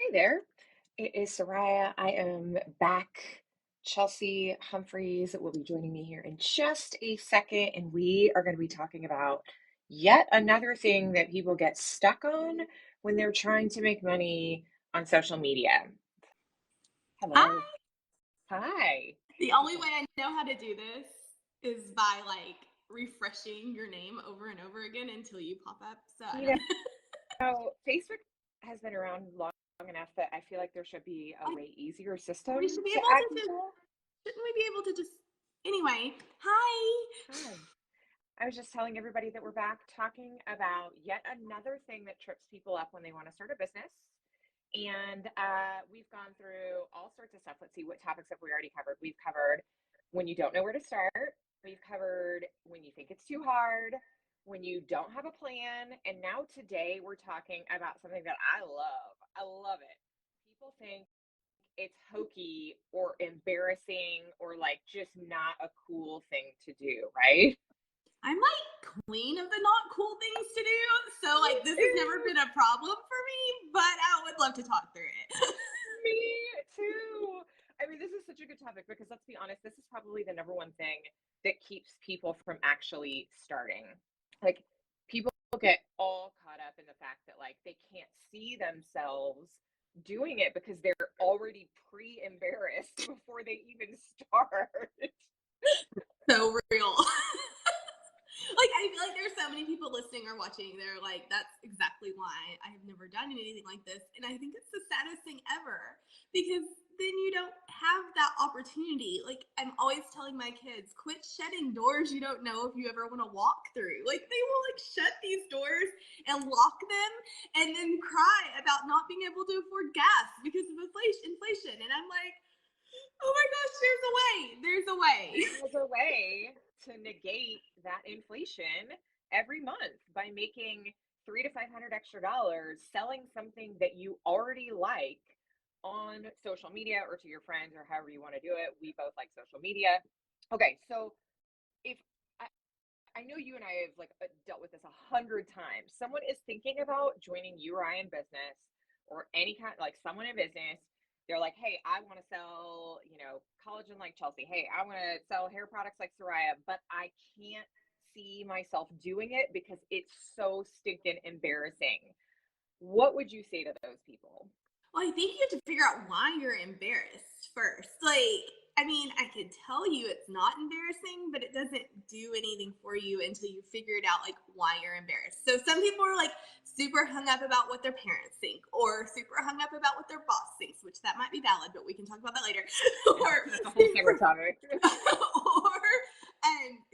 Hey there. It is Soraya. I am back. Chelsea Humphreys will be joining me here in just a second, and we are going to be talking about yet another thing that people get stuck on when they're trying to make money on social media. Hello. Hi. Hi. The only way I know how to do this is by refreshing your name over and over again until you pop up. So I You don't. know, Facebook has been around long enough that I feel like there should be a Like way easier we system should be to able add to just. people. Shouldn't we be able to just? Anyway, hi. Hi. I was just telling everybody that we're back talking about yet another thing that trips people up when they want to start a business. And we've gone through all sorts of stuff. Let's see, what topics have we already covered? We've covered when you don't know where to start. We've covered when you think it's too hard, when you don't have a plan. And now today we're talking about something that I love. I love it. People think it's hokey or embarrassing or like just not a cool thing to do, right? I'm queen of the not cool things to do. So Me this has never too. been a problem for me, but I would love to talk through it. Me too. I mean, this is such a good topic because let's be honest, this is probably the number one thing that keeps people from actually starting. Like, people get all caught up in the fact that like they can't see themselves doing it because they're already pre-embarrassed before they even start. So real. I feel like there's so many people listening or watching. They're like, that's exactly why I have never done anything like this. And I think it's the saddest thing ever because then you don't have that opportunity. I'm always telling my kids, quit shutting doors you don't know if you ever want to walk through. They will shut these doors and lock them and then cry about not being able to afford gas because of inflation. And I'm like, oh my gosh, there's a way. There's a way. There's a way to negate that inflation every month by making 300 to 500 extra dollars selling something that you already like on social media or to your friends or however you want to do it. We both like social media. Okay, so if I, I know you and I have dealt with this 100 times. Someone is thinking about joining you or I in business or any kind, like someone in business. They're like, hey, I want to sell, collagen like Chelsea. Hey, I want to sell hair products like Soraya, but I can't see myself doing it because it's so stinking embarrassing. What would you say to those people? Well, I think you have to figure out why you're embarrassed first. I mean, I could tell you it's not embarrassing, but it doesn't do anything for you until you figure it out, why you're embarrassed. So some people are super hung up about what their parents think, or super hung up about what their boss thinks, which that might be valid, but we can talk about that later. or That's a whole separate super, topic. or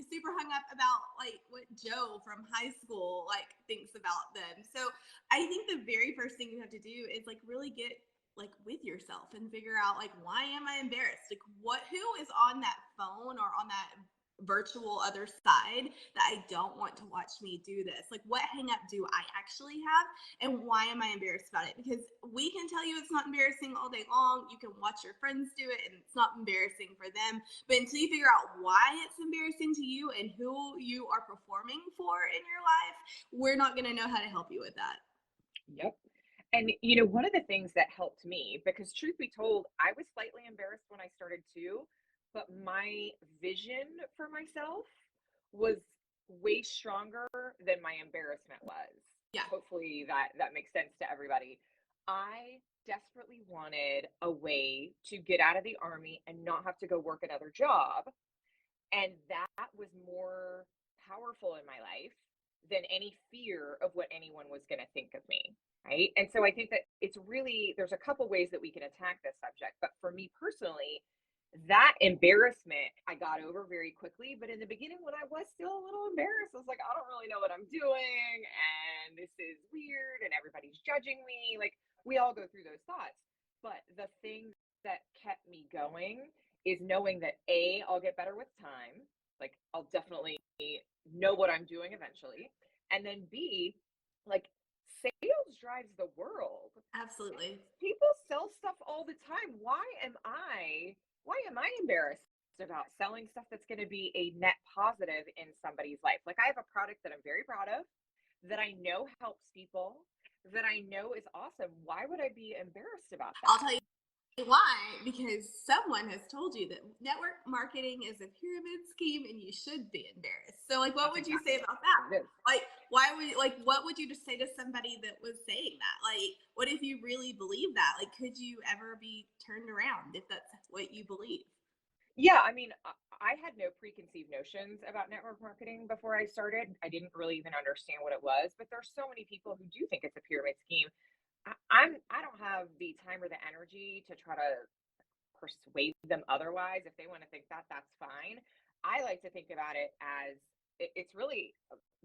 super hung up about what Joe from high school thinks about them. So I think the very first thing you have to do is really get with yourself and figure out why am I embarrassed? Who is on that phone or on that virtual other side that I don't want to watch me do this? What hang up do I actually have and why am I embarrassed about it? Because we can tell you it's not embarrassing all day long. You can watch your friends do it and it's not embarrassing for them. But until you figure out why it's embarrassing to you and who you are performing for in your life, we're not going to know how to help you with that. Yep. And one of the things that helped me, because truth be told, I was slightly embarrassed when I started too, but my vision for myself was way stronger than my embarrassment was. Yeah. Hopefully that makes sense to everybody. I desperately wanted a way to get out of the army and not have to go work another job, and that was more powerful in my life than any fear of what anyone was going to think of me. Right. And so I think that it's really, there's a couple ways that we can attack this subject. But for me personally, that embarrassment I got over very quickly. But in the beginning, when I was still a little embarrassed, I was like, I don't really know what I'm doing. And this is weird. And everybody's judging me. Like, we all go through those thoughts. But the thing that kept me going is knowing that A, I'll get better with time. Like, I'll definitely know what I'm doing eventually. And then B, like, sales drives the world. Absolutely. People sell stuff all the time. Why am I embarrassed about selling stuff that's going to be a net positive in somebody's life? Like, I have a product that I'm very proud of, that I know helps people, that I know is awesome. Why would I be embarrassed about I'll that? tell you why, because someone has told you that network marketing is a pyramid scheme and you should be embarrassed. So like what That's would you exactly say about that? what it is. Like why would like what would you just say to somebody that was saying that? Like what if you really believe that? Like could you ever be turned around if that's what you believe? Yeah, I mean, I had no preconceived notions about network marketing before I started. I didn't really even understand what it was, but there's so many people who do think it's a pyramid scheme. I don't have the time or the energy to try to persuade them otherwise. If they want to think that, that's fine. I like to think about it as it's really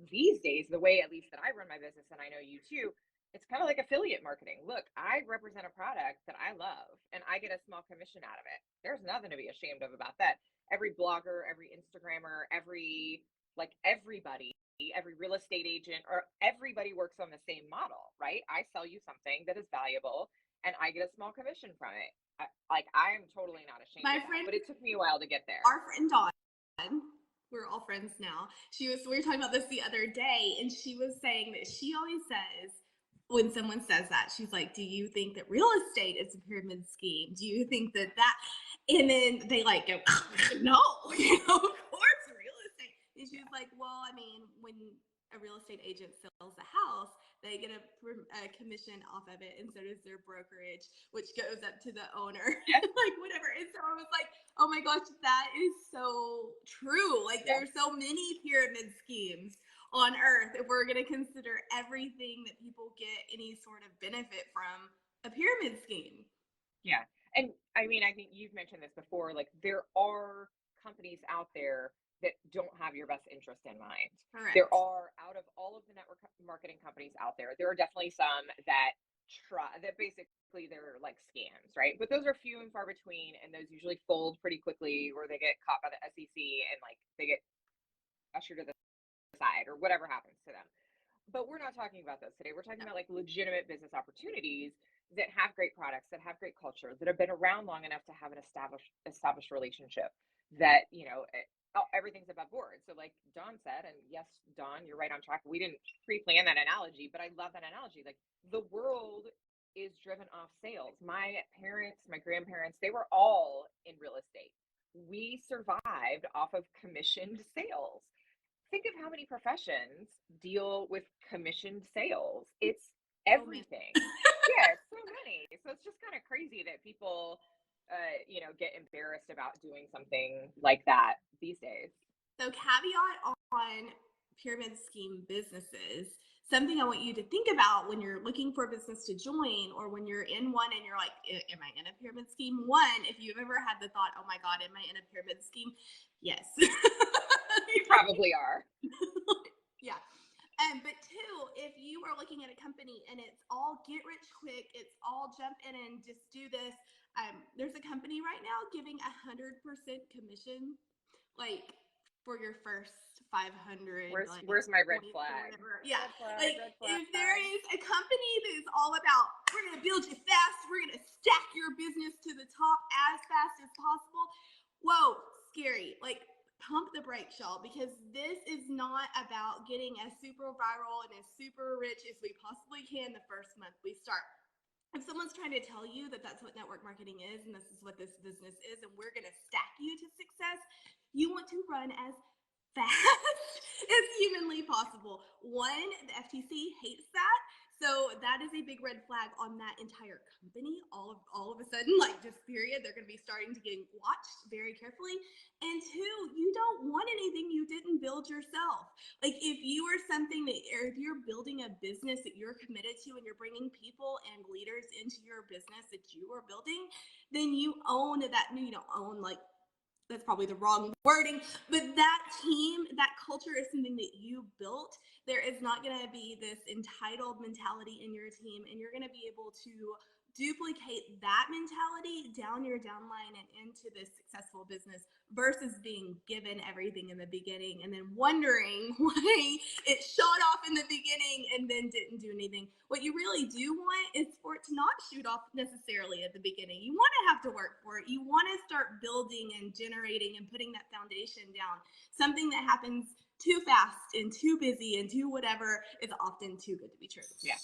these days, the way at least that I run my business, and I know you too, it's kind of like affiliate marketing. Look, I represent a product that I love and I get a small commission out of it. There's nothing to be ashamed of about that. Every blogger, every Instagrammer, everybody, every real estate agent, or everybody works on the same model, right? I sell you something that is valuable and I get a small commission from it. I am totally not ashamed My of that, friend but it took me a while to get there. our friend Dawn, we're all friends now. We were talking about this the other day, and she was saying that she always says when someone says that, she's like, "Do you think that real estate is a pyramid scheme? Do you think that that?" And then they like go, "No, of course, real estate." And she Yeah. was like, "Well, I mean, when a real estate agent sells a house, they get a commission off of it, and so does their brokerage, which goes up to the owner, Yeah. like whatever." And so I was like, oh my gosh, that is so true. Like Yeah. there's so many pyramid schemes on earth if we're going to consider everything that people get any sort of benefit from a pyramid scheme. Yeah. And I mean, I think you've mentioned this before. Like, there are companies out there that don't have your best interest in mind. There Correct. are, out of all of the network marketing companies out there are definitely some that basically they're like scams, right? But those are few and far between, and those usually fold pretty quickly, or they get caught by the SEC and like they get ushered to the side or whatever happens to them. But we're not talking about those today. We're talking No. about like legitimate business opportunities that have great products, that have great culture, that have been around long enough to have an established relationship. That everything's above board. So like Dawn said, and yes, Dawn, you're right on track. We didn't pre-plan that analogy, but I love that analogy. Like the world is driven off sales. My parents, my grandparents, they were all in real estate. We survived off of commissioned sales. Think of how many professions deal with commissioned sales. It's So many. everything. Yeah, it's so many. So it's just kind of crazy that people, get embarrassed about doing something like that these days. So, caveat on pyramid scheme businesses. Something I want you to think about when you're looking for a business to join or when you're in one and you're like, am I in a pyramid scheme? One, if you've ever had the thought, oh my God, am I in a pyramid scheme? Yes. You probably are. Yeah. But two, if you are looking at a company and it's all get rich quick, it's all jump in and just do this. There's a company right now giving 100% commission, like for your first 500 like Where's my red points or flag? whatever. Yeah, Red flag, like red if there flag. is a company that is all about we're gonna build you fast, we're gonna stack your business to the top as fast as possible. Whoa, scary. Like pump the brakes, y'all, because this is not about getting as super viral and as super rich as we possibly can the first month we start. If someone's trying to tell you that that's what network marketing is and this is what this business is and we're going to stack you to success, you want to run as fast as humanly possible. One, the FTC hates that. So that is a big red flag on that entire company. All of a sudden, like just period, they're going to be starting to get watched very carefully. And two, you don't want anything you didn't build yourself. Like if you are something that, or if you're building a business that you're committed to and you're bringing people and leaders into your business that you are building, then you own that. You don't own like that's probably the wrong wording, but that team, that culture is something that you built. There is not going to be this entitled mentality in your team, and you're going to be able to duplicate that mentality down your downline and into this successful business versus being given everything in the beginning and then wondering why it shot off in the beginning and then didn't do anything. What you really do want is for it to not shoot off necessarily at the beginning. You want to have to work for it. You want to start building and generating and putting that foundation down. Something that happens too fast and too busy and too whatever is often too good to be true. Yeah.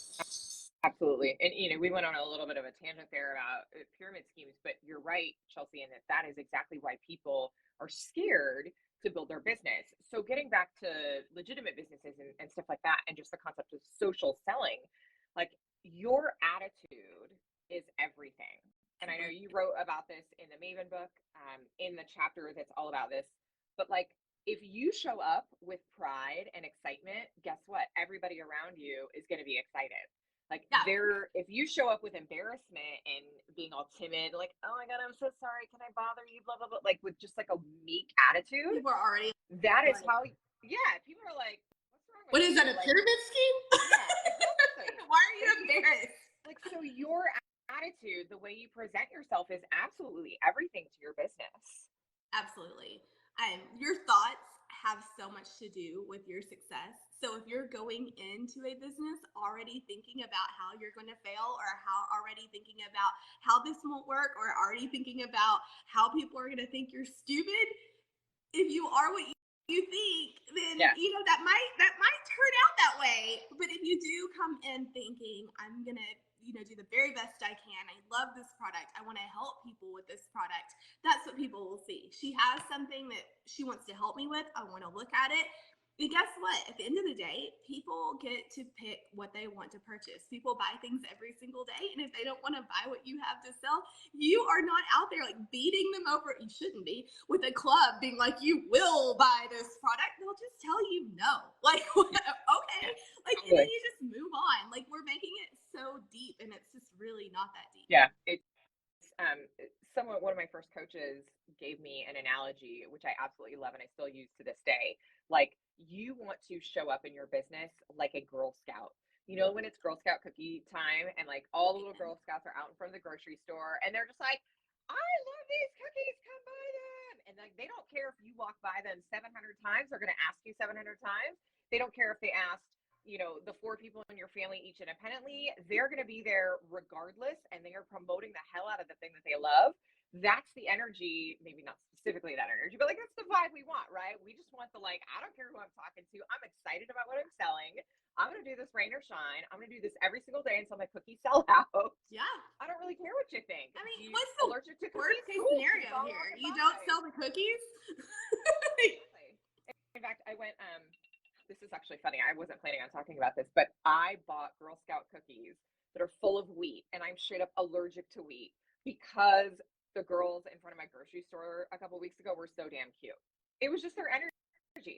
Absolutely. And, we went on a little bit of a tangent there about pyramid schemes, but you're right, Chelsea, and that is exactly why people are scared to build their business. So, getting back to legitimate businesses and stuff like that, and just the concept of social selling, like your attitude is everything. And I know you wrote about this in the Maven book, in the chapter that's all about this, but like, if you show up with pride and excitement, guess what? Everybody around you is going to be excited. Like Yeah, if you show up with embarrassment and being all timid, like, oh my God, I'm so sorry. Can I bother you? Blah, blah, blah. Like with just like a meek attitude, people are already that is like, how, yeah, people are like, what's wrong with what is that, you? a Like, pyramid scheme? yeah, exactly. Why are you But embarrassed? like, so your attitude, the way you present yourself is absolutely everything to your business. Absolutely. Your thoughts have so much to do with your success. So if you're going into a business already thinking about how you're going to fail, or how already thinking about how this won't work, or already thinking about how people are going to think you're stupid, if you are what you think, then Yeah. that might turn out that way. But if you do come in thinking, I'm gonna do the very best I can. I love this product. I want to help people with this product. That's what people will see. She has something that she wants to help me with. I want to look at it. And guess what? At the end of the day, people get to pick what they want to purchase. People buy things every single day. And if they don't want to buy what you have to sell, you are not out there like beating them over. You shouldn't be with a club being like, you will buy this product. They'll just tell you no. Like, okay. Yeah. Like, and then Totally. you just move on. Like, we're making it so deep, and it's just really not that deep. Yeah. It's one of my first coaches gave me an analogy, which I absolutely love and I still use to this day. Like, you want to show up in your business like a Girl Scout. When it's Girl Scout cookie time and like all the little Girl Scouts are out in front of the grocery store and they're just like, I love these cookies, come buy them. And like, they don't care if you walk by them 700 times, they're going to ask you 700 times. They don't care if they asked, the four people in your family each independently, they're going to be there regardless. And they are promoting the hell out of the thing that they love. That's the energy, maybe not specifically that energy, but like that's the vibe we want, right? We just want the like, I don't care who I'm talking to. I'm excited about what I'm selling. I'm going to do this rain or shine. I'm going to do this every single day until my cookies sell out. Yeah. I don't really care what you think. I mean, You what's the allergic to worst cookies? case Cool. scenario Follow here? up and You don't buy. sell the cookies? Exactly. In fact, I went, this is actually funny. I wasn't planning on talking about this, but I bought Girl Scout cookies that are full of wheat, and I'm straight up allergic to wheat because the girls in front of my grocery store a couple weeks ago were so damn cute. It was just their energy.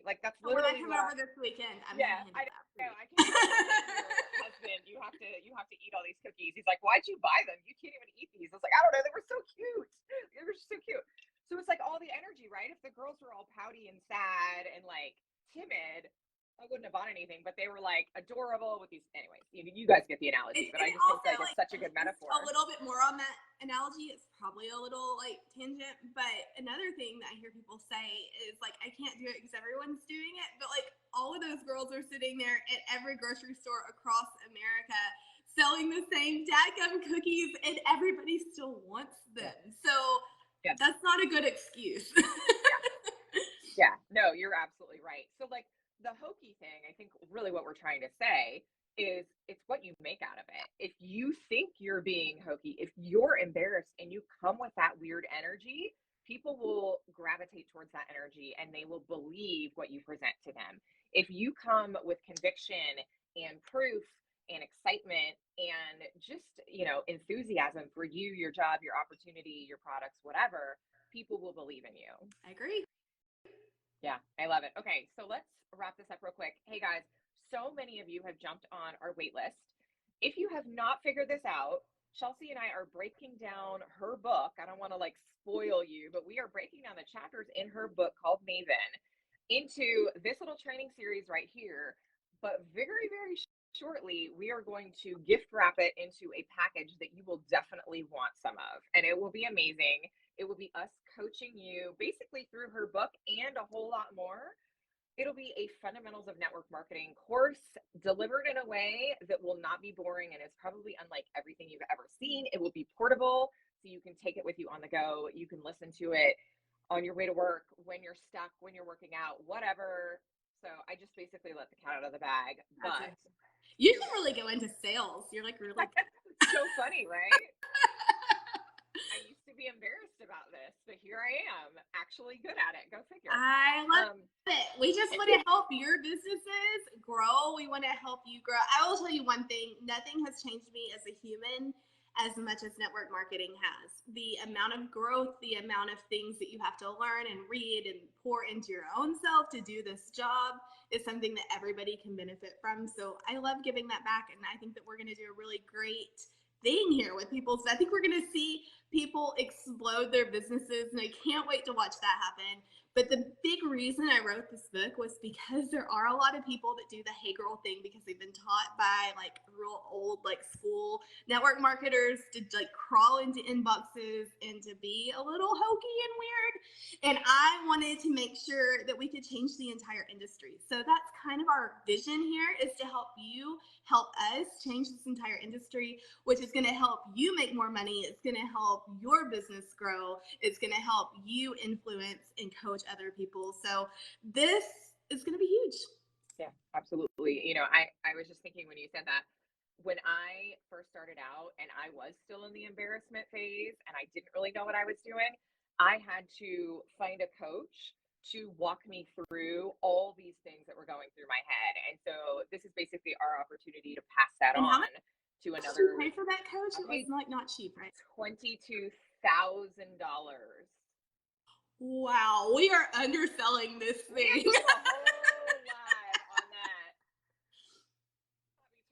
Like that's When I literally come what over this weekend, I'm yeah, gonna I handle that for know. you. I can't imagine your husband. You have to eat all these cookies. He's like, why'd you buy them? You can't even eat these. I was like, I don't know. They were so cute. They were just so cute. So it's like all the energy, right? If the girls were all pouty and sad and like timid, I wouldn't have bought anything. But they were like adorable with these. Anyways, you guys get the analogy. But And I it just think also, like it's like, such a good just a metaphor. little bit more on that analogy. It's probably a little like tangent, but another thing that I hear people say is like, I can't do it because everyone's doing it. But like, all of those girls are sitting there at every grocery store across America selling the same dadgum cookies, and everybody still wants them. Yeah. So Yes. that's not a good excuse. Yeah. Yeah, no, you're absolutely right. So, like the hokey thing, I think really what we're trying to say is it's what you make out of it. If you think you're being hokey, if you're embarrassed and you come with that weird energy, people will gravitate towards that energy and they will believe what you present to them. If you come with conviction and proof and excitement and just, enthusiasm for you, your job, your opportunity, your products, whatever, people will believe in you. I agree. Yeah, I love it. Okay, so let's wrap this up real quick. Hey guys, so many of you have jumped on our wait list. If you have not figured this out, Chelsea and I are breaking down her book. I don't want to like spoil you, but we are breaking down the chapters in her book called Maven into this little training series right here. But very, very shortly, we are going to gift wrap it into a package that you will definitely want some of, and it will be amazing. It will be us coaching you basically through her book and a whole lot more. It'll be a fundamentals of network marketing course delivered in a way that will not be boring and is probably unlike everything you've ever seen. It will be portable, so you can take it with you on the go. You can listen to it on your way to work, when you're stuck, when you're working out, whatever. So I just basically let the cat out of the bag. That's But it. You here should really go into sales. You're like really good. it's so funny, right? I used to be embarrassed about this, but here I am, actually good at it. Go figure. I love Um, it. We just want to help your businesses grow. We want to help you grow. I will tell you one thing, nothing has changed me as a human as much as network marketing has. The amount of growth, the amount of things that you have to learn and read and pour into your own self to do this job is something that everybody can benefit from. So I love giving that back. And I think that we're going to do a really great thing here with people. So I think we're going to see people explode their businesses. And I can't wait to watch that happen. But the big reason I wrote this book was because there are a lot of people that do the hey girl thing because they've been taught by like real old like school network marketers to like crawl into inboxes and to be a little hokey and weird. And I wanted to make sure that we could change the entire industry. So that's kind of our vision here, is to help you, help us change this entire industry, which is going to help you make more money. It's going to help your business grow. It's going to help you influence and coach other people. So this is going to be huge. yeah, absolutely. I was just thinking when you said that, when I first started out and I was still in the embarrassment phase and I didn't really know what I was doing, I had to find a coach to walk me through all these things that were going through my head. And so this is basically our opportunity to pass that And how much on to did you another. pay for that coach? I It was paid like not cheap, right? $22,000. Wow, we are underselling this We have thing. to do a whole live on that.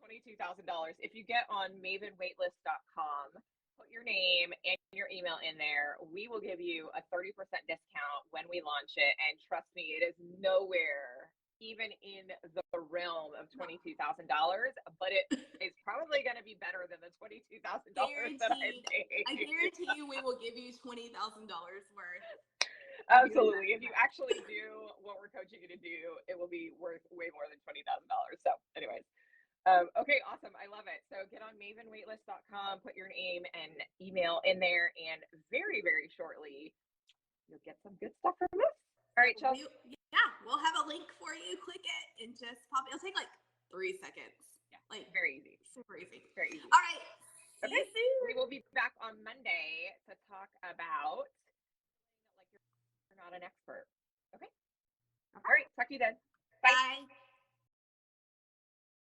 $22,000. If you get on mavenwaitlist.com, put your name and your email in there, we will give you a 30% discount when we launch it. And trust me, it is nowhere even in the realm of $22,000, but it is probably going to be better than the $22,000 that I paid. I guarantee you we will give you $20,000 worth. Absolutely. If you actually do what we're coaching you to do, it will be worth way more than $20,000. So, anyways. Okay, awesome. I love it. So get on mavenwaitlist.com, put your name and email in there, and very, very shortly, you'll get some good stuff from us. All right, Chelsea. We'll have a link for you. Click it and just pop it. It'll take like 3 seconds. Yeah, Like very easy. super easy. Very easy. All right. See Okay. you soon. We will be back on Monday to talk about like you're not an expert. Okay. All right. Talk to you then. Bye. Bye.